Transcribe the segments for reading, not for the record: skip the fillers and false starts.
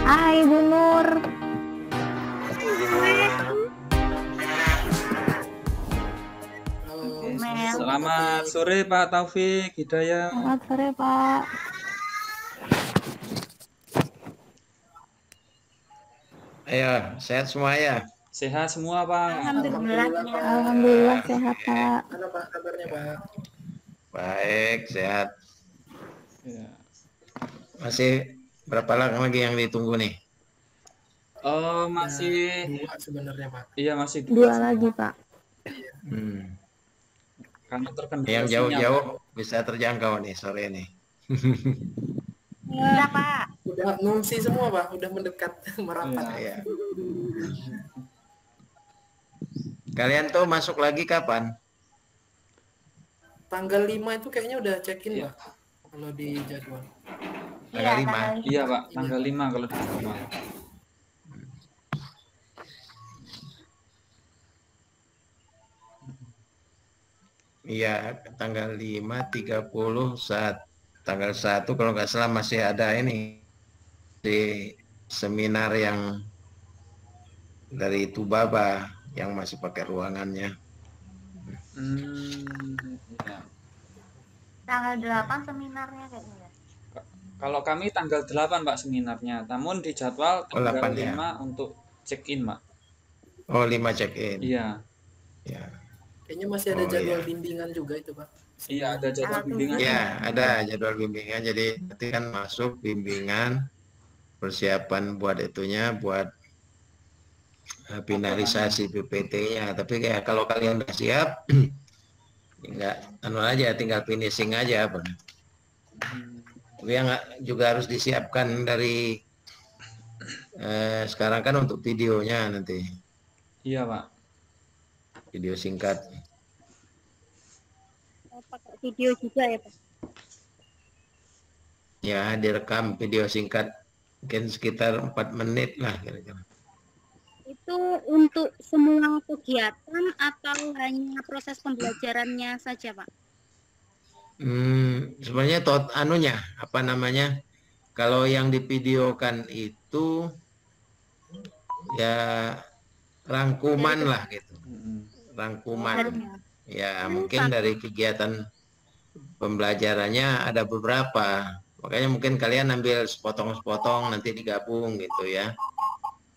Hai Bu Nur. Selamat sore Pak Taufik Hidayah. Selamat sore Pak. Ayo, sehat semua ya? Sehat semua Pak. Alhamdulillah sehat Pak. Mana Pak kabarnya Pak? Baik, sehat. Ya. Masih berapa lama lagi yang ditunggu nih? Oh masih. Dua sebenarnya Pak. Iya masih Dua lagi Pak. Karena terkendala Yang sinyal, jauh-jauh Pak. bisa terjangkau nih sore nih. Iya Pak. Udah ngungsi semua Pak, udah mendekat merapat. Ya. Kalian tuh masuk lagi kapan? Tanggal 5 itu kayaknya udah check-in Iya. Pak. Kalau di jadwal. Tanggal 5. Iya Pak, tanggal 5 kalau di jadwal. Iya, tanggal 5, 30, tanggal 1 kalau nggak salah masih ada ini di seminar yang dari Tubaba yang masih pakai ruangannya. Ya. Tanggal 8 seminarnya kayaknya. Kalau kami tanggal 8 Pak seminarnya, namun di jadwal tanggal 8 5 ya. untuk check-in Pak. Oh, 5 check-in. Iya. Ya. Kayaknya masih ada Oh, jadwal iya. bimbingan juga itu Pak. Iya ada jadwal bimbingan. Ya, ada jadwal bimbingan. Jadi nanti kan masuk bimbingan, persiapan buat itunya, buat finalisasi PPT-nya. Tapi kayak kalau kalian udah siap, nggak aja, tinggal finishing aja. Tapi yang juga harus disiapkan dari sekarang kan untuk videonya nanti. Iya Pak. Video singkat. Pakai video juga ya Pak. Ya, direkam video singkat mungkin sekitar 4 menit lah kira-kira. Itu untuk semua kegiatan atau hanya proses pembelajarannya saja Pak? Sebenarnya apa namanya? Kalau yang divideokan itu ya rangkuman lah gitu. Rangkuman. Ya, mungkin dari kegiatan pembelajarannya ada beberapa. Makanya mungkin kalian ambil sepotong-sepotong nanti digabung gitu ya.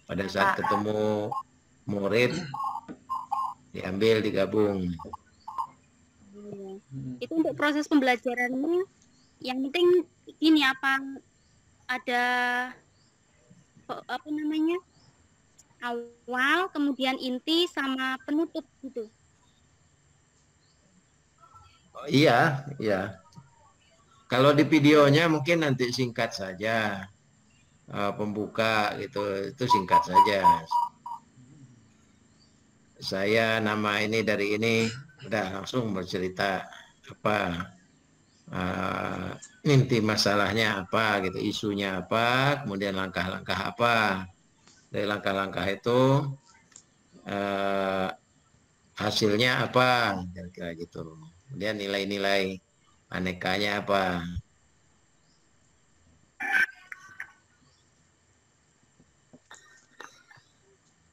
Pada saat ketemu murid diambil digabung. Itu untuk proses pembelajarannya yang penting ini ada awal, kemudian inti sama penutup gitu. Oh, iya. Kalau di videonya mungkin nanti singkat saja. Pembuka gitu, itu singkat saja. Saya nama ini dari ini, udah langsung bercerita apa inti masalahnya apa gitu, isunya apa, kemudian langkah-langkah apa. Dari langkah-langkah itu hasilnya apa, kira-kira gitu. Kemudian nilai-nilai anekanya apa.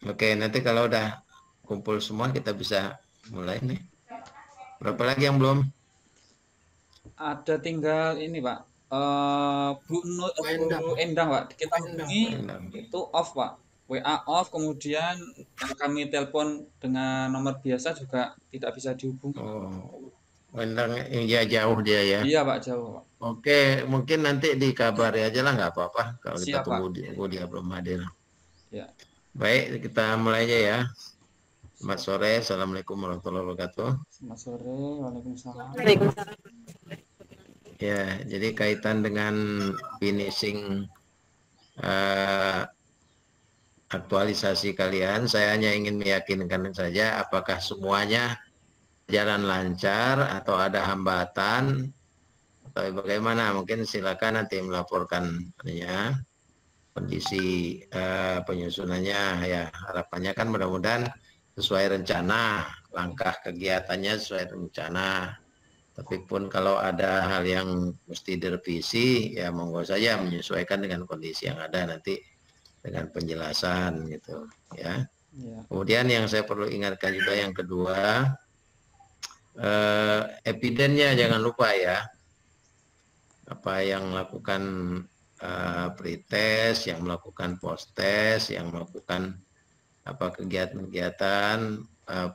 Oke, nanti kalau udah kumpul semua kita bisa mulai nih. Berapa lagi yang belum? Ada tinggal ini Pak. Bu Endang Pak. Kita hubungi itu off Pak. WA off, kemudian kami telepon dengan nomor biasa juga tidak bisa dihubungi. Oh, Endang ya jauh dia ya. Iya Pak, jauh Pak. Oke, mungkin nanti dikabari aja lah, nggak apa-apa kalau kita Siap, tunggu dia belum hadir. Ya. Baik, kita mulai aja ya. Selamat sore, assalamualaikum warahmatullahi wabarakatuh. Selamat sore, waalaikumsalam. Ya, jadi kaitan dengan finishing aktualisasi kalian, saya hanya ingin meyakinkan saja apakah semuanya jalan lancar atau ada hambatan atau bagaimana. Mungkin silakan nanti melaporkan kondisi penyusunannya ya. Harapannya kan mudah-mudahan sesuai rencana, langkah kegiatannya sesuai rencana. Tapi pun kalau ada hal yang mesti direvisi ya monggo saja, menyesuaikan dengan kondisi yang ada nanti dengan penjelasan gitu ya. Ya. Kemudian yang saya perlu ingatkan juga yang kedua, evidennya jangan lupa ya, apa yang melakukan pretest, yang melakukan post test, yang melakukan apa kegiatan-kegiatan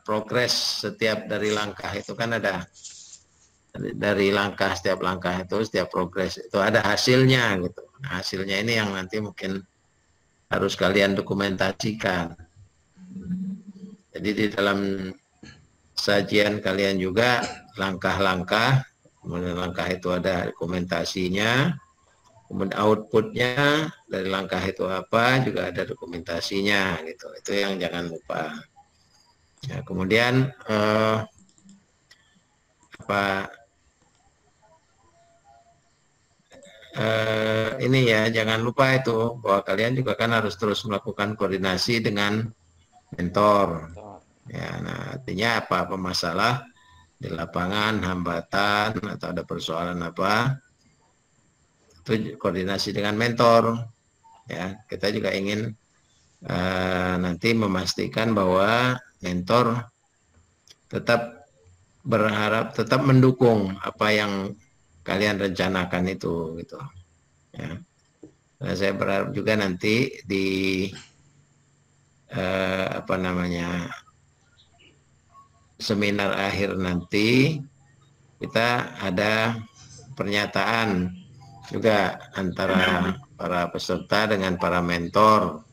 progres setiap dari langkah itu kan ada, dari langkah, setiap langkah itu, setiap progres itu ada hasilnya gitu. Nah, hasilnya ini yang nanti mungkin harus kalian dokumentasikan. Jadi di dalam sajian kalian juga langkah-langkah, kemudian langkah itu ada dokumentasinya, kemudian outputnya dari langkah itu apa juga ada dokumentasinya gitu. Itu yang jangan lupa. Ya, kemudian ini ya jangan lupa itu bahwa kalian juga kan harus terus melakukan koordinasi dengan mentor. Ya, nah artinya apa masalah di lapangan, hambatan atau ada persoalan apa, itu koordinasi dengan mentor. Ya, kita juga ingin nanti memastikan bahwa mentor tetap berharap, tetap mendukung apa yang kalian rencanakan itu, gitu. Ya. Nah, saya berharap juga nanti di apa namanya seminar akhir nanti kita ada pernyataan juga antara para peserta dengan para mentor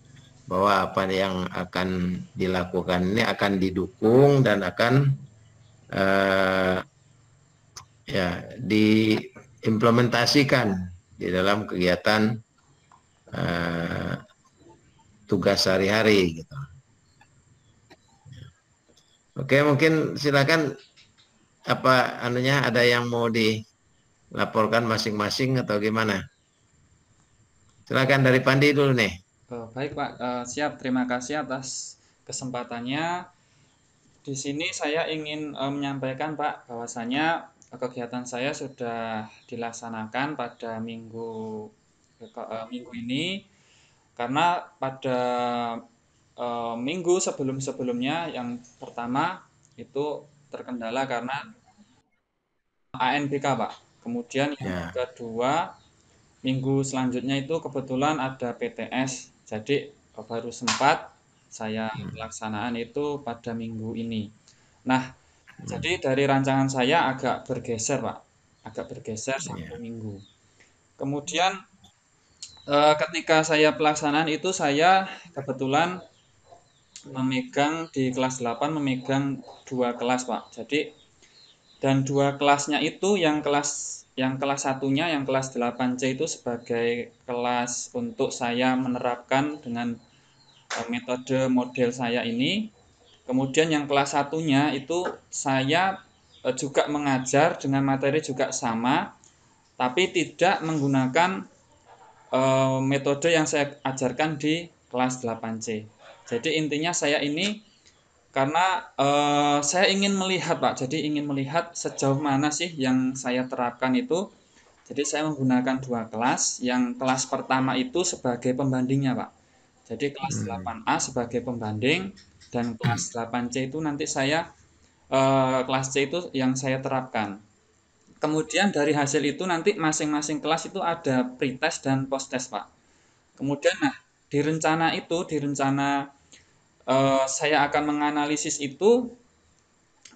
bahwa apa yang akan dilakukan ini akan didukung dan akan ya diimplementasikan di dalam kegiatan tugas sehari-hari gitu. Oke, mungkin silakan apa anunya ada yang mau dilaporkan masing-masing atau gimana? Silakan dari Pandi dulu nih. Baik Pak, siap. Terima kasih atas kesempatannya. Di sini saya ingin menyampaikan Pak bahwasanya kegiatan saya sudah dilaksanakan pada minggu ini, karena pada minggu sebelum-sebelumnya yang pertama itu terkendala karena ANBK Pak. Kemudian yang kedua minggu selanjutnya itu kebetulan ada PTS, jadi baru sempat saya pelaksanaan itu pada minggu ini. Nah, jadi dari rancangan saya agak bergeser Pak, agak bergeser satu minggu. Kemudian ketika saya pelaksanaan itu saya kebetulan memegang di kelas 8 memegang 2 kelas Pak. Jadi dan 2 kelasnya itu yang kelas satunya yang kelas 8C itu sebagai kelas untuk saya menerapkan dengan metode model saya ini. Kemudian yang kelas satunya itu saya juga mengajar dengan materi juga sama, tapi tidak menggunakan metode yang saya ajarkan di kelas 8C. Jadi intinya saya ini karena saya ingin melihat Pak, jadi ingin melihat sejauh mana sih yang saya terapkan itu. Jadi saya menggunakan 2 kelas, yang kelas pertama itu sebagai pembandingnya Pak. Jadi kelas 8A sebagai pembanding, dan kelas 8C itu nanti saya kelas C itu yang saya terapkan. Kemudian dari hasil itu nanti masing-masing kelas itu ada pretest dan post-test Pak. Kemudian nah di rencana saya akan menganalisis itu,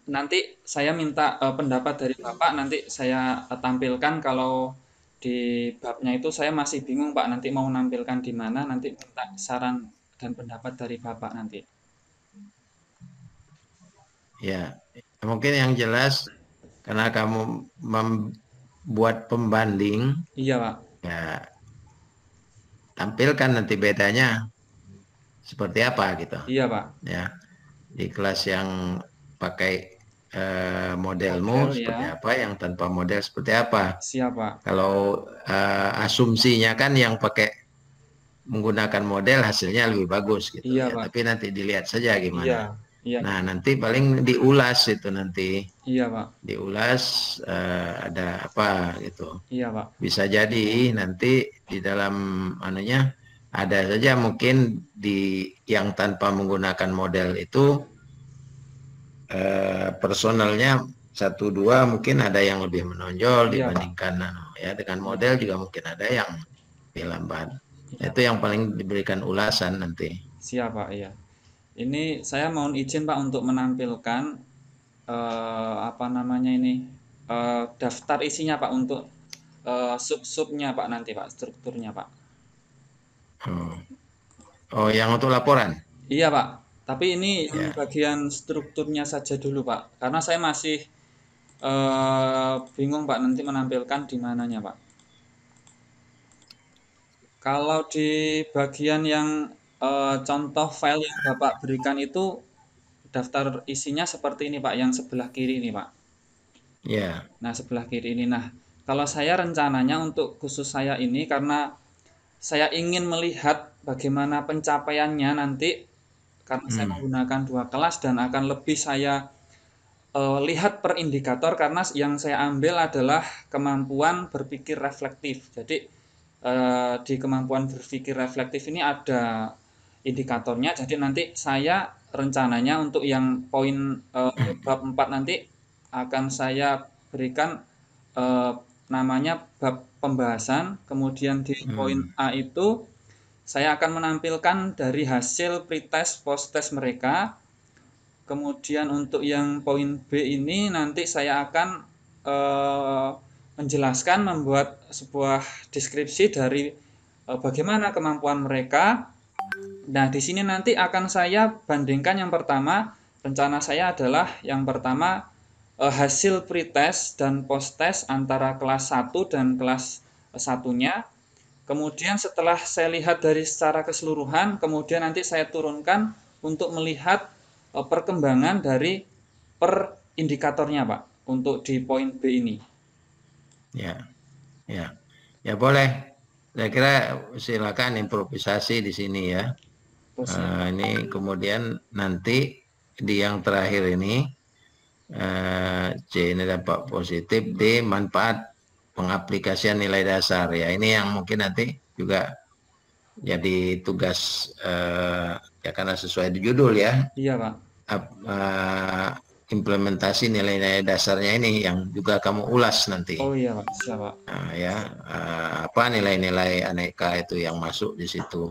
nanti saya minta pendapat dari Bapak, nanti saya tampilkan. Kalau di babnya itu saya masih bingung Pak, nanti mau menampilkan di mana, nanti minta saran dan pendapat dari Bapak nanti. Ya, mungkin yang jelas karena kamu membuat pembanding. Iya Pak. Ya, tampilkan nanti bedanya seperti apa gitu. Iya Pak. Ya, di kelas yang pakai modelmu Model, seperti ya. apa, yang tanpa model seperti apa. Siap Pak. Kalau asumsinya kan yang pakai menggunakan model hasilnya lebih bagus gitu. Iya, ya. Pak. Tapi nanti dilihat saja gimana. Iya. Iya. Nah nanti paling diulas itu nanti. Iya Pak. Diulas ada apa gitu. Iya Pak. Bisa jadi nanti di dalam anunya Ada saja mungkin yang tanpa menggunakan model itu personalnya 1-2 mungkin ada yang lebih menonjol dibandingkan ya dengan model juga mungkin ada yang lebih lambat. Itu yang paling diberikan ulasan nanti. Siap Pak, iya. Ini saya mohon izin Pak untuk menampilkan apa namanya ini daftar isinya Pak untuk sub-subnya Pak nanti Pak, strukturnya Pak. Oh, yang untuk laporan? Iya Pak, tapi ini bagian strukturnya saja dulu Pak, karena saya masih bingung Pak nanti menampilkan di mananya Pak. Kalau di bagian yang contoh file yang Bapak berikan itu daftar isinya seperti ini Pak, yang sebelah kiri ini Pak. Ya. Nah sebelah kiri ini. Nah kalau saya rencananya untuk khusus saya ini karena saya ingin melihat bagaimana pencapaiannya nanti karena saya menggunakan 2 kelas dan akan lebih saya lihat per indikator karena yang saya ambil adalah kemampuan berpikir reflektif. Jadi di kemampuan berpikir reflektif ini ada indikatornya. Jadi nanti saya rencananya untuk yang poin bab 4 nanti akan saya berikan namanya bab pembahasan. Kemudian di poin A itu saya akan menampilkan dari hasil pretest post-test mereka. Kemudian untuk yang poin B ini nanti saya akan menjelaskan membuat sebuah deskripsi dari bagaimana kemampuan mereka. Nah, di sini nanti akan saya bandingkan yang pertama, rencana saya adalah yang pertama hasil pretest dan post-test antara kelas 1 dan kelas 1-nya. Kemudian setelah saya lihat dari secara keseluruhan, kemudian nanti saya turunkan untuk melihat perkembangan dari per indikatornya Pak, untuk di poin B ini. Ya boleh. Saya kira silakan improvisasi di sini ya. Ini kemudian nanti di yang terakhir ini C ini dampak positif, D manfaat pengaplikasian nilai dasar ya. Ini yang mungkin nanti juga jadi tugas ya karena sesuai judul ya. Iya Pak. Implementasi nilai-nilai dasarnya ini yang juga kamu ulas nanti. Oh iya Pak, siap Pak. Apa nilai-nilai aneka itu yang masuk di situ?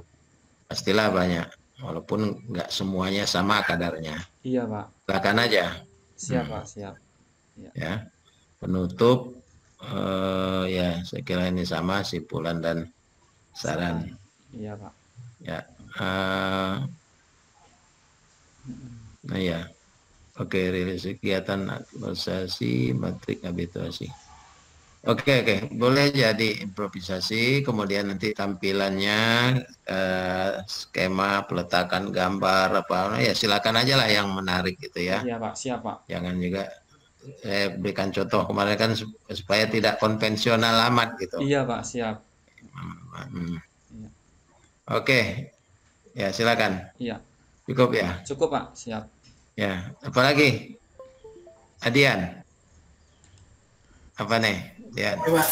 Pastilah banyak, walaupun nggak semuanya sama kadarnya. Iya Pak. Silakan aja. Siap Pak, siap. Ya, penutup ya saya kira ini sama simpulan dan saran. Iya Pak. Ya. Nah ya. Oke, rilis kegiatan aktualisasi matrik habituasi. Oke, boleh jadi improvisasi, kemudian nanti tampilannya skema peletakan gambar apa ya silakan aja lah yang menarik gitu ya. Iya Pak, siap Pak. Jangan juga saya berikan contoh kemarin kan supaya tidak konvensional amat gitu. Iya Pak, siap. Oke, ya silakan. Iya. Cukup ya. Cukup Pak, siap. Ya, apalagi Adian, apa nih? Ya, Pak.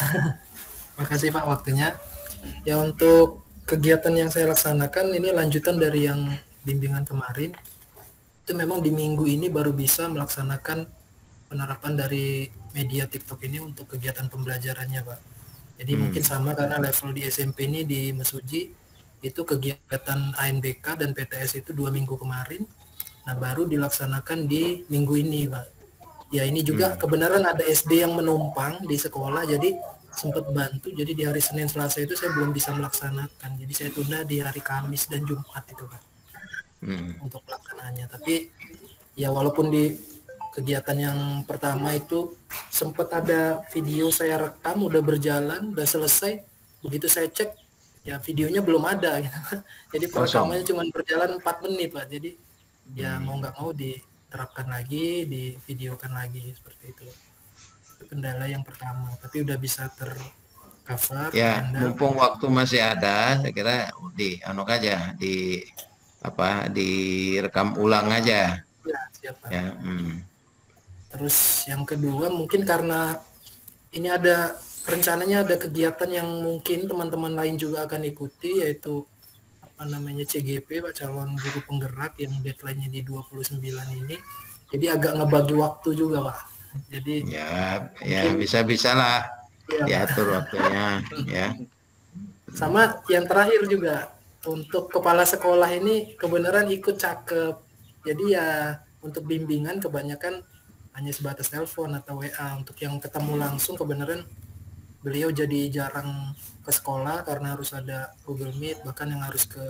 Makasih Pak waktunya. Ya untuk kegiatan yang saya laksanakan ini lanjutan dari yang bimbingan kemarin. Itu memang di minggu ini baru bisa melaksanakan penerapan dari media TikTok ini untuk kegiatan pembelajarannya Pak. Jadi mungkin sama karena level di SMP ini di Mesuji itu kegiatan ANBK dan PTS itu 2 minggu kemarin. Nah baru dilaksanakan di minggu ini Pak. Ya ini juga kebenaran ada SD yang menumpang di sekolah jadi sempat bantu. Jadi di hari Senin Selasa itu saya belum bisa melaksanakan. Jadi saya tunda di hari Kamis dan Jumat itu Pak. Untuk pelaksanaannya. Tapi ya walaupun di kegiatan yang pertama itu sempat ada video saya rekam udah berjalan, udah selesai. Begitu saya cek ya videonya belum ada gitu. Jadi perekamannya cuma berjalan 4 menit Pak. Jadi ya mau nggak mau diterapkan lagi, divideokan lagi seperti itu. Itu kendala yang pertama, tapi udah bisa tercover. Ya, mumpung waktu masih ada, saya kira direkam ulang aja. Ya, siap Pak. Ya, Terus yang kedua mungkin karena ini rencananya ada kegiatan yang mungkin teman-teman lain juga akan ikuti, yaitu apa namanya CGP Pak, calon guru penggerak yang deadline-nya di 29 ini. Jadi agak ngebagi waktu juga Pak. Jadi ya bisa-bisalah iya, diatur waktunya ya. Sama yang terakhir juga untuk kepala sekolah ini kebenaran ikut cakep. Jadi ya untuk bimbingan kebanyakan hanya sebatas telepon atau WA. Untuk yang ketemu langsung kebenaran beliau jadi jarang ke sekolah karena harus ada Google Meet, bahkan yang harus ke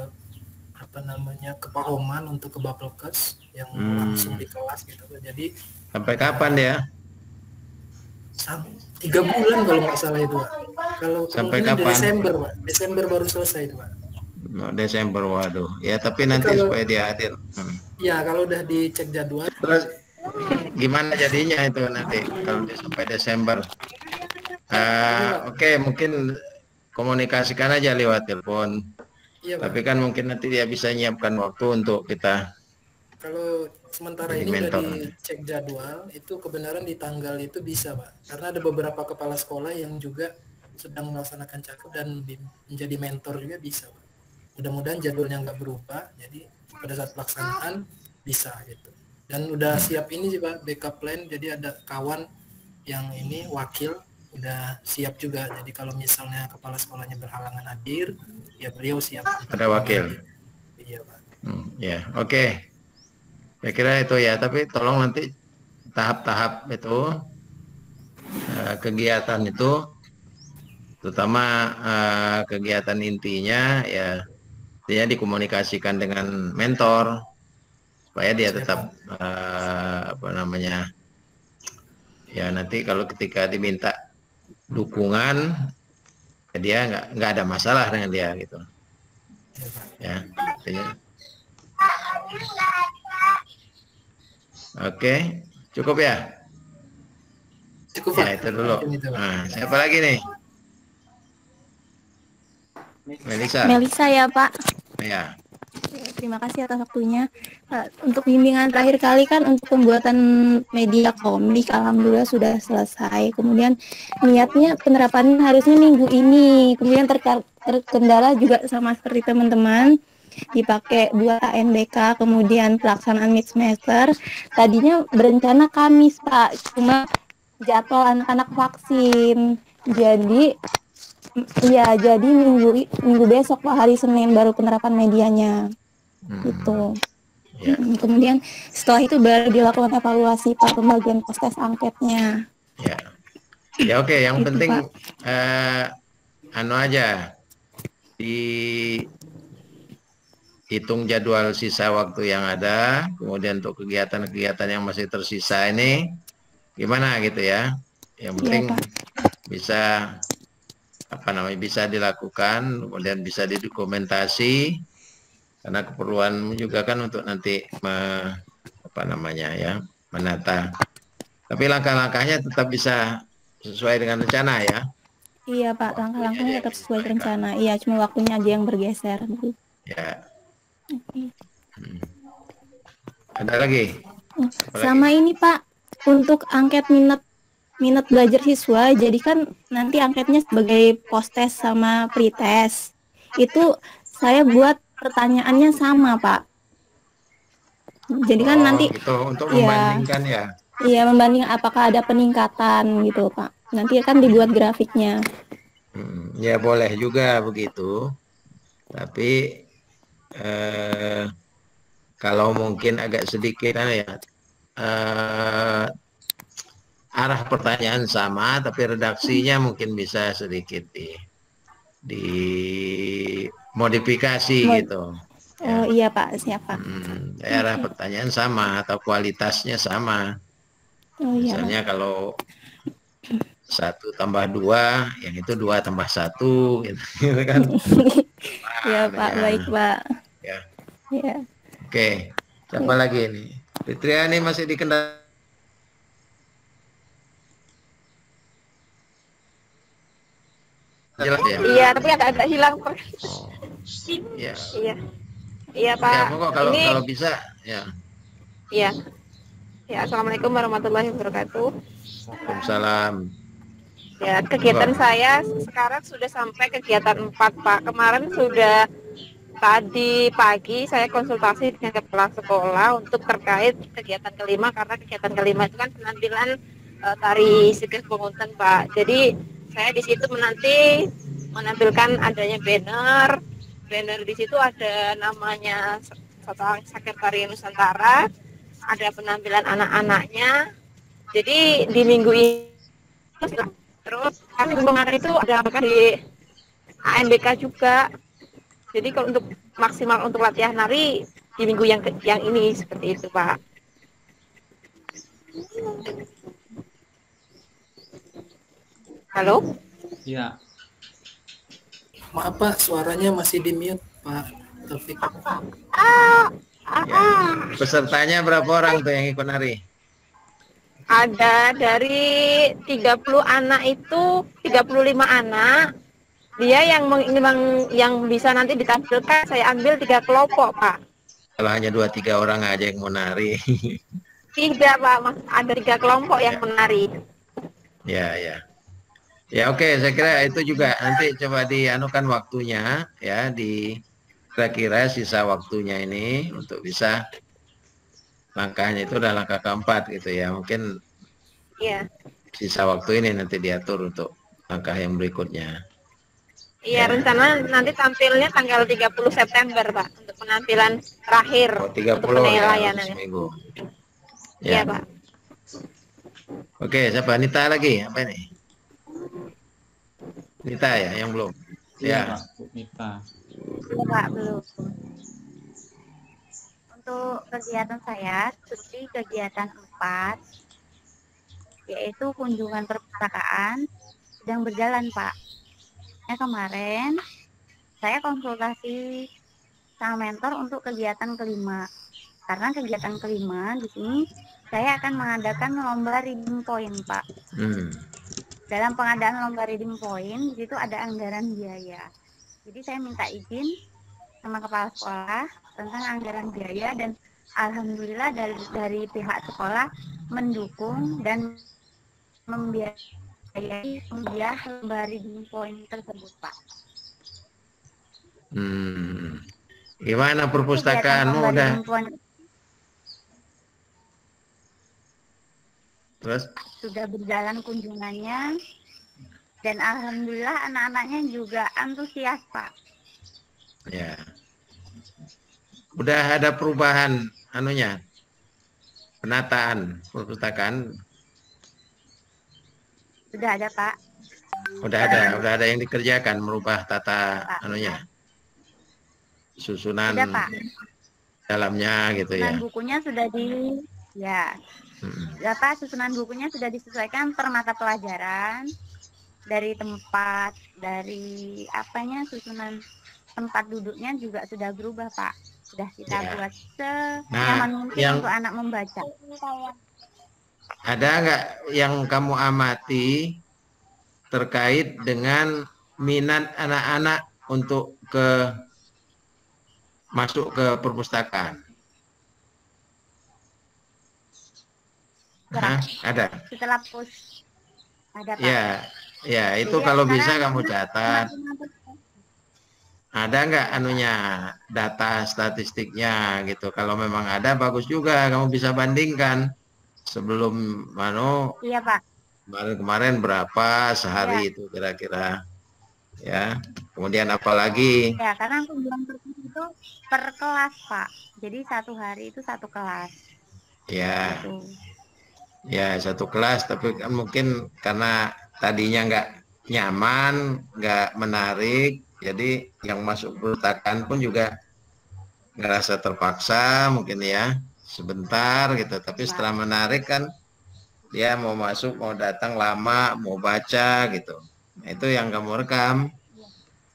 apa namanya ke Pahoman untuk ke Bapelkes yang langsung di kelas gitu. Jadi sampai kapan dia? 3 bulan kalau nggak salah itu Pak. Kalau Sampai kemungkinan di kapan? Desember Pak. Desember baru selesai itu Pak. Desember, waduh. Ya tapi nanti kalau, supaya dia hadir. Ya kalau udah dicek jadwal. Terus gimana jadinya itu nanti kalau sampai Desember? Oke, mungkin komunikasikan aja lewat telepon. Iya, tapi kan mungkin nanti dia bisa nyiapkan waktu untuk kita. Kalau sementara ini udah dicek jadwal, itu kebenaran di tanggal itu bisa Pak. Karena ada beberapa kepala sekolah yang juga sedang melaksanakan cakep dan menjadi mentor juga bisa Pak. Mudah-mudahan jadwalnya nggak berubah, jadi pada saat pelaksanaan bisa gitu. Dan udah siap ini sih Pak, backup plan, jadi ada kawan yang ini wakil udah siap juga. Jadi kalau misalnya kepala sekolahnya berhalangan hadir, ya beliau siap. Ada wakil. Iya Pak. Ya, oke. Saya kira itu ya, tapi tolong nanti tahap-tahap itu kegiatan itu, terutama kegiatan intinya ya, intinya dikomunikasikan dengan mentor supaya dia tetap apa namanya ya, nanti kalau ketika diminta dukungan ya dia nggak ada masalah dengan dia gitu ya, artinya. Oke, cukup ya? Cukup Pak. Ya itu dulu. Nah, siapa lagi nih? Melisa ya Pak. Ya. Terima kasih atas waktunya. Untuk bimbingan terakhir kali kan untuk pembuatan media komik, alhamdulillah sudah selesai. Kemudian niatnya penerapan harusnya minggu ini. Kemudian terkendala juga sama seperti teman-teman, dipakai 2 ANBK, kemudian pelaksanaan mid semester. Tadinya berencana Kamis Pak, cuma jadwal anak-anak vaksin. Jadi minggu besok Pak, hari Senin baru penerapan medianya. Gitu. Ya. Kemudian setelah itu baru dilakukan evaluasi Pak, pembagian pos-tes angketnya. Ya. Ya oke, yang Gitu, penting Pak. aja hitung jadwal sisa waktu yang ada, kemudian untuk kegiatan-kegiatan yang masih tersisa ini gimana gitu ya. Yang penting bisa bisa dilakukan, kemudian bisa didokumentasi, karena keperluan juga kan untuk nanti menata. Tapi langkah-langkahnya tetap bisa sesuai dengan rencana ya. Iya Pak, langkah-langkahnya tetap sesuai rencana. Iya, cuma waktunya aja yang bergeser. Ya. Ada lagi? Sama ini Pak, untuk angket minat belajar siswa, jadi kan nanti angketnya sebagai post-test sama pre-test. Itu saya buat pertanyaannya sama Pak. Jadi kan nanti gitu, untuk membandingkan ya. Iya, membanding apakah ada peningkatan gitu Pak. Nanti kan dibuat grafiknya. Ya boleh juga begitu. Tapi kalau mungkin agak sedikit arah pertanyaan sama, tapi redaksinya mungkin bisa sedikit dimodifikasi gitu. Oh iya Pak, siapa? Arah pertanyaan sama atau kualitasnya sama. Oh, iya, misalnya Pak. Kalau 1 tambah 2, yang itu 2 tambah 1 gitu kan. Ya Pak, baik Pak. Ya. Ya. Oke, siapa lagi ini? Fitria ini masih di Kendal. Jelas ya? Iya, tapi agak hilang. Iya. Iya Pak. Ya, pokok kalau bisa ya. Iya. Ya, assalamualaikum warahmatullahi wabarakatuh. Waalaikumsalam. Ya, kegiatan saya sekarang sudah sampai kegiatan 4 Pak. Kemarin sudah tadi pagi saya konsultasi dengan kepala sekolah untuk terkait kegiatan kelima, karena kegiatan kelima itu kan penampilan tari Sigeh Pungutan, Pak. Jadi saya di situ menanti menampilkan adanya banner di situ ada namanya Sanggar Tari Nusantara, ada penampilan anak-anaknya. Jadi di minggu ini terus kemarin itu ada di ANBK juga. Jadi kalau untuk maksimal untuk latihan nari di minggu yang ini seperti itu, Pak. Halo? Ya, Maaf Pak, suaranya masih di mute Pak Taufik. Ya. Pesertanya berapa orang tuh yang ikut nari? Ada dari 30 anak itu 35 anak. Dia yang bisa nanti ditampilkan saya ambil 3 kelompok, Pak. Kalau hanya 2-3 orang aja yang mau nari. Tidak, Pak. Ada 3 kelompok yang menari. Ya, ya. Ya oke, saya kira itu juga nanti coba dianukan waktunya ya, di kira-kira sisa waktunya ini untuk bisa langkahnya itu udah langkah keempat gitu ya. Mungkin Iya. sisa waktu ini nanti diatur untuk langkah yang berikutnya. Iya, rencana nanti tampilnya tanggal 30 September, Pak, untuk penampilan terakhir Oh, 30 untuk penilaian. ya, seminggu. Iya, Ya. Pak. Oke, siapa? Nita lagi? Apa ini? Nita ya, yang belum? Ya. Pak, Bu Mita. Iya, Pak, belum. Untuk kegiatan saya seperti kegiatan 4, yaitu kunjungan perpustakaan, sedang berjalan, Pak. Kemarin saya konsultasi sama mentor untuk kegiatan kelima. Karena kegiatan kelima di sini saya akan mengadakan lomba reading point, Pak. Dalam pengadaan lomba reading point, di situ ada anggaran biaya. Jadi saya minta izin sama kepala sekolah tentang anggaran biaya, dan alhamdulillah dari pihak sekolah mendukung dan membiayai lomba reading point tersebut, Pak. Gimana perpustakaanmu udah? Terus? Sudah berjalan kunjungannya, dan alhamdulillah anak-anaknya juga antusias, Pak. Ya. Udah ada perubahan anunya, penataan perpustakaan? Sudah ada, Pak. Udah ada yang dikerjakan merubah tata Pak, anunya, susunan sudah, Pak. Dalamnya gitu ya. Susunan bukunya sudah susunan bukunya sudah disesuaikan per mata pelajaran, dari tempat, dari susunan tempat duduknya juga sudah berubah, Pak. Sudah kita buat senyaman mungkin untuk anak membaca. Ada nggak yang kamu amati terkait dengan minat anak-anak untuk masuk ke perpustakaan? Ada. Setelah pos ada, Pak. Ya itu jadi kalau bisa kamu catat. Ada nggak anunya, data statistiknya gitu? Kalau memang ada, bagus juga. Kamu bisa bandingkan sebelum Iya, Pak. Kemarin berapa sehari itu kira-kira, ya. Kemudian apalagi? Ya, karena kunjungan itu per kelas, Pak. Jadi satu hari itu satu kelas. Ya. Gitu. Ya, satu kelas, tapi kan mungkin karena tadinya nggak nyaman, nggak menarik, jadi yang masuk perpustakaan pun juga ngerasa terpaksa mungkin ya, sebentar gitu. Tapi setelah menarik kan, dia mau masuk, mau datang lama, mau baca gitu. Nah, itu yang kamu rekam.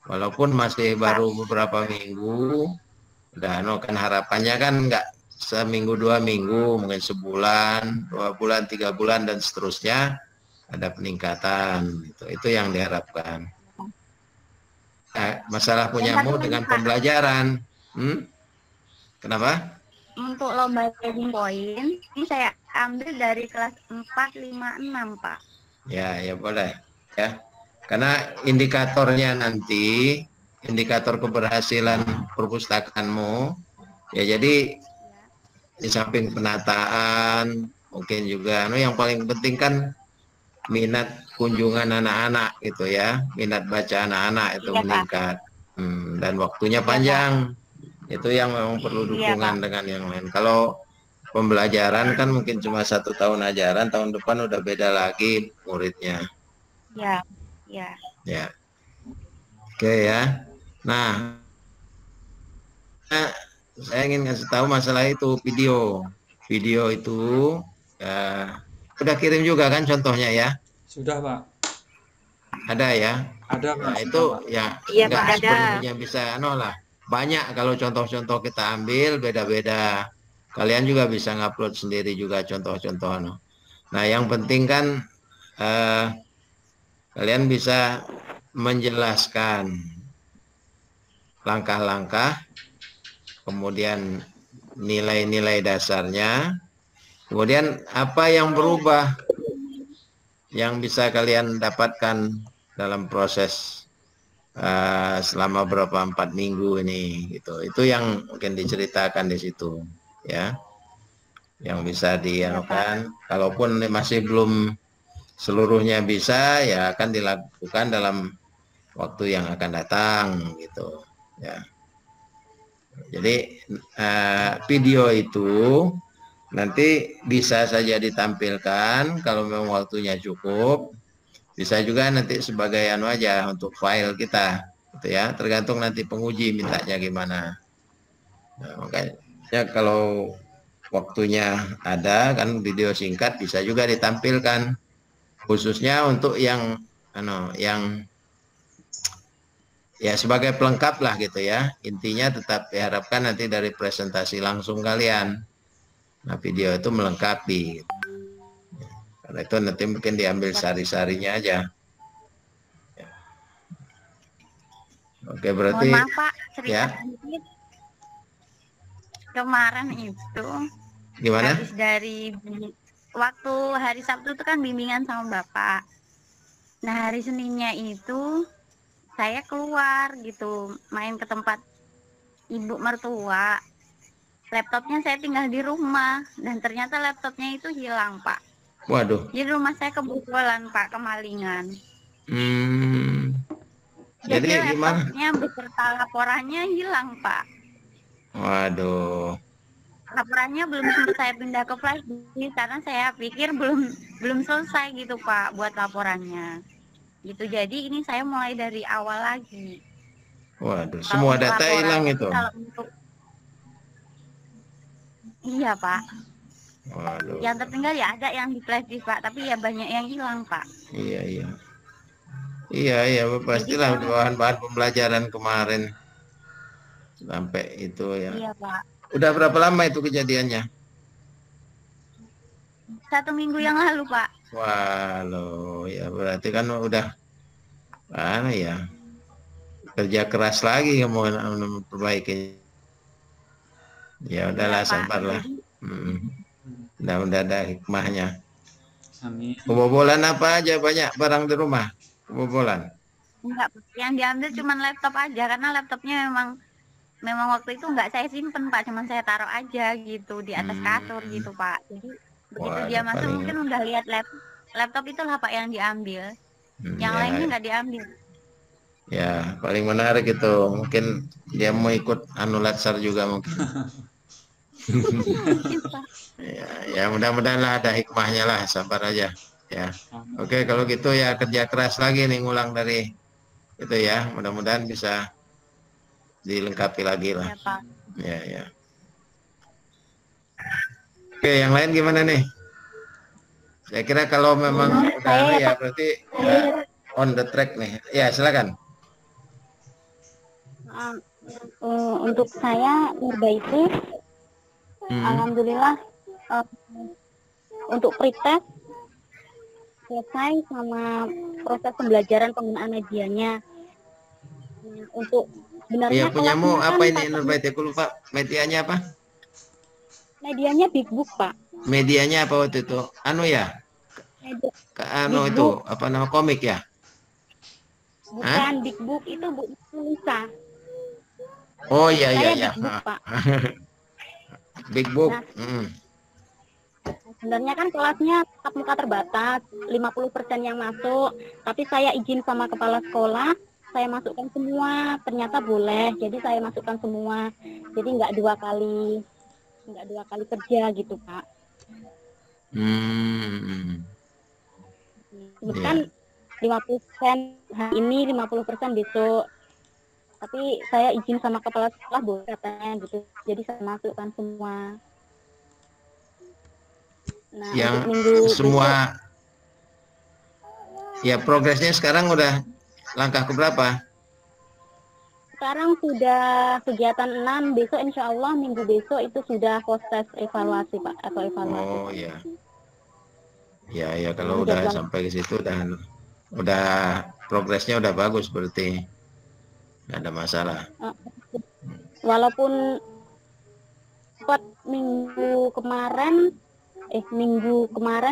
Walaupun masih baru beberapa minggu, udah kan harapannya kan nggak seminggu 2 minggu, mungkin sebulan, 2 bulan, 3 bulan dan seterusnya ada peningkatan. Itu yang diharapkan. Masalah punyamu dengan pembelajaran, kenapa? Untuk lomba reading point ini saya ambil dari kelas 4, 5, 6, Pak. Ya boleh ya. Karena indikatornya nanti indikator keberhasilan perpustakaanmu. Ya jadi di samping penataan, mungkin juga yang paling penting kan minat kunjungan anak-anak gitu ya, minat baca anak-anak itu meningkat. Dan waktunya panjang. Itu yang memang perlu dukungan dengan yang lain. Kalau pembelajaran kan mungkin cuma 1 tahun ajaran, tahun depan udah beda lagi muridnya. Ya. Oke ya. Nah, saya ingin kasih tahu masalah itu video itu ya, udah kirim juga kan contohnya ya? Sudah, Pak. Ada ya? Ada, Pak. Nah, itu Pak. ya Iya, nggak Pak, ada. sepenuhnya bisa lah. Banyak kalau contoh-contoh kita ambil beda-beda. Kalian juga bisa ngupload sendiri juga contoh-contoh. Nah, yang penting kan kalian bisa menjelaskan langkah-langkah, kemudian nilai-nilai dasarnya, kemudian apa yang berubah yang bisa kalian dapatkan dalam proses selama 4 minggu ini gitu. Itu yang mungkin diceritakan di situ ya, yang bisa dianukan. Kalaupun masih belum seluruhnya bisa, ya akan dilakukan dalam waktu yang akan datang gitu ya. Jadi video itu nanti bisa saja ditampilkan kalau memang waktunya cukup, bisa juga nanti sebagai aja untuk file kita gitu ya, tergantung nanti penguji mintanya gimana. Nah, makanya kalau waktunya ada kan video singkat bisa juga ditampilkan khususnya untuk yang ya sebagai pelengkap lah gitu ya. Intinya tetap diharapkan nanti dari presentasi langsung kalian, nah video itu melengkapi. Karena itu nanti mungkin diambil sari-sarinya aja. Ya. Oke, berarti mohon maaf Pak, cerita ya. sedikit. Kemarin itu Gimana? habis dari waktu hari Sabtu itu kan bimbingan sama Bapak. Nah, hari Seninnya itu saya keluar gitu, main ke tempat ibu mertua. Laptopnya saya tinggal di rumah dan ternyata laptopnya itu hilang, Pak. Waduh. Di rumah saya kebobolan, Pak, kemalingan. Jadi gimana? Laptopnya beserta laporannya hilang, Pak. Waduh. Laporannya belum sempat saya pindah ke flash disk karena saya pikir belum selesai gitu, Pak, buat laporannya. Gitu. Jadi ini saya mulai dari awal lagi. Waduh, Kalau semua untuk data laporan, hilang itu. Kalau untuk iya, Pak. Waduh. Yang tertinggal ya ada yang di flash disk, Pak, tapi ya banyak yang hilang, Pak. Iya. Iya, pastilah bahan-bahan pembelajaran kemarin sampai itu ya. Iya, Pak. Udah berapa lama itu kejadiannya? 1 minggu yang lalu, Pak. Waduh, ya berarti kan udah ya kerja keras lagi mau memperbaiki. Ya udahlah, Iya, sabarlah. Udah ada hikmahnya. Amin. Kebobolan apa aja, banyak barang di rumah kebobolan? Enggak, yang diambil cuma laptop aja karena laptopnya memang waktu itu nggak saya simpen, Pak, cuman saya taruh aja gitu di atas kasur gitu, Pak. Jadi begitu dia masuk mungkin udah lihat laptop itulah, Pak, yang diambil. Yang lainnya nggak diambil. Ya, paling menarik itu mungkin dia mau ikut latsar juga mungkin. Ya mudah-mudahan lah ada hikmahnya lah, sabar aja ya. Oke, kalau gitu ya kerja keras lagi nih, ngulang dari itu ya, mudah-mudahan bisa dilengkapi lagi lah. Ya, Pak. Ya. Oke, yang lain gimana nih? Saya kira kalau memang udah ya berarti on the track nih. Ya, silakan. Untuk saya perbaiki, alhamdulillah untuk pretest selesai sama proses pembelajaran penggunaan medianya. Untuk sebenarnya punyamu apa ini Nurbaiti? Aku lupa. Medianya apa? Medianya Big Book, Pak. Medianya apa waktu itu? Itu apa nama komik ya? Bukan Big Book, itu Bu Nusa. Oh iya iya Saya iya. Big Book, Pak. Big Book. Nah, sebenarnya kan kelasnya tatap muka terbatas, 50% yang masuk, tapi saya izin sama kepala sekolah, saya masukkan semua, ternyata boleh, jadi saya masukkan semua, jadi nggak dua kali kerja gitu, Pak. Kan 50% hari ini, 50% besok, tapi saya izin sama kepala sekolah boleh katanya gitu, jadi saya masukkan semua. Nah, Yang untuk minggu semua besok, ya progresnya sekarang udah langkah keberapa? sekarang sudah kegiatan 6, besok insya Allah minggu besok itu sudah proses evaluasi, Pak, atau evaluasi. Oh ya. Ya kalau udah sampai ke situ dan udah progresnya udah bagus berarti nggak ada masalah. Walaupun minggu kemarin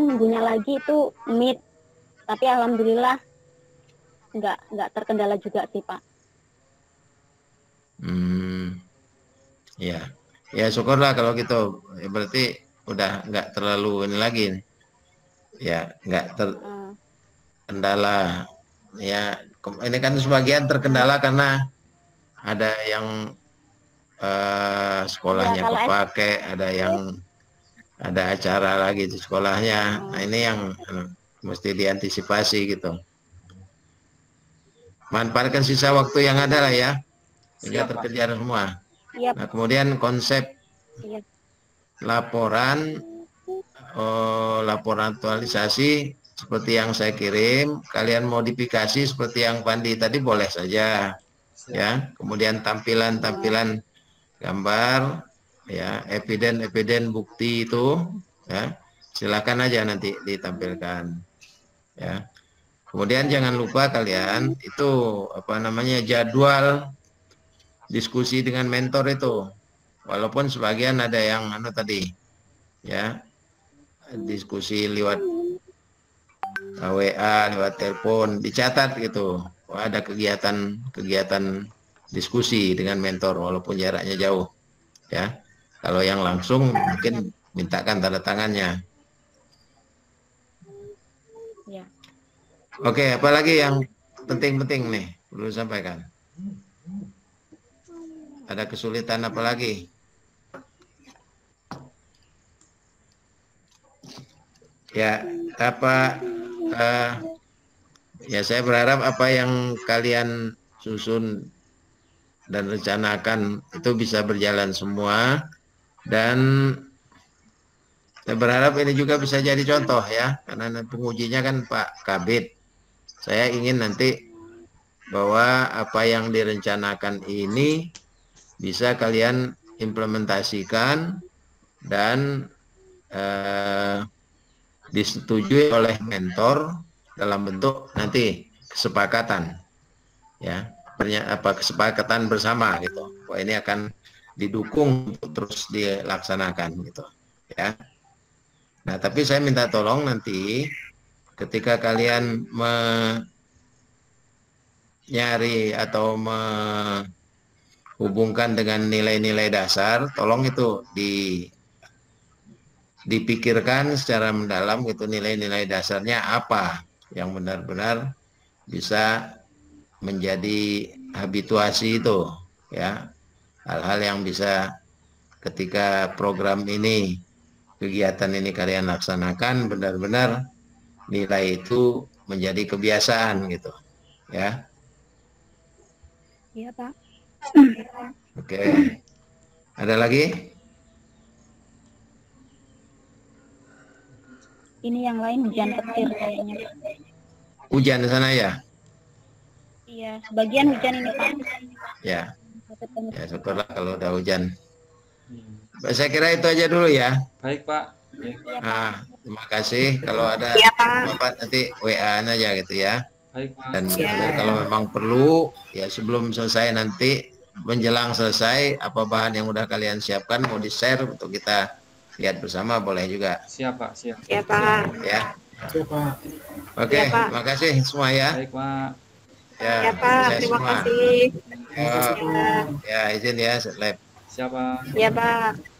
minggunya lagi itu mid, tapi alhamdulillah nggak terkendala juga sih, Pak. Ya syukurlah kalau gitu, ya, berarti udah nggak terlalu ini lagi, ya nggak terkendala. Ya ini kan sebagian terkendala karena ada yang sekolahnya kepake, ada yang ada acara lagi di sekolahnya. Nah ini yang mesti diantisipasi gitu. Manfaatkan sisa waktu yang ada lah ya, sehingga terkejar semua. Nah kemudian konsep laporan aktualisasi seperti yang saya kirim, kalian modifikasi seperti yang Pandi tadi boleh saja ya. Kemudian tampilan gambar ya, eviden bukti itu ya, silakan aja nanti ditampilkan ya. Kemudian jangan lupa kalian itu jadwal diskusi dengan mentor itu, walaupun sebagian ada yang tadi ya, diskusi lewat WA, lewat telepon, dicatat gitu. Ada kegiatan diskusi dengan mentor walaupun jaraknya jauh ya. Kalau yang langsung mungkin mintakan tanda tangannya. Ya. Oke, apalagi yang penting-penting nih perlu sampaikan? Ada kesulitan apa lagi? Ya, ya saya berharap apa yang kalian susun dan rencanakan itu bisa berjalan semua, dan saya berharap ini juga bisa jadi contoh ya, karena pengujinya kan Pak Kabid. Saya ingin nanti bahwa apa yang direncanakan ini bisa kalian implementasikan dan disetujui oleh mentor dalam bentuk nanti kesepakatan ya, kesepakatan bersama gitu. Wah ini akan didukung untuk terus dilaksanakan gitu ya. Nah tapi saya minta tolong nanti ketika kalian nyari atau menghubungkan dengan nilai-nilai dasar, tolong itu dipikirkan secara mendalam gitu, nilai-nilai dasarnya apa yang benar-benar bisa menjadi habituasi itu ya, hal-hal yang bisa ketika program ini, kegiatan ini kalian laksanakan, benar-benar nilai itu menjadi kebiasaan gitu ya. Iya, Pak. Oke. Ada lagi? Ini yang lain hujan petir kayaknya. Hujan di sana ya? Iya, sebagian hujan ini, Pak. Ya. Ya syukurlah kalau udah hujan. Saya kira itu aja dulu ya. Baik Pak. Nah, terima kasih. Kalau ada Bapak nanti WA aja gitu ya. Baik Pak. Dan kalau memang perlu ya sebelum selesai nanti, menjelang selesai, apa bahan yang udah kalian siapkan mau di-share untuk kita lihat bersama, boleh juga. Siap Pak, siap. Ya Pak. Ya. Siap, Pak. Oke, terima kasih semua ya. Baik Pak. Ya, Ya Pak, sukses terima semua. kasih. Ya, Ya, ya izin ya, Lab. Siapa? ya Pak.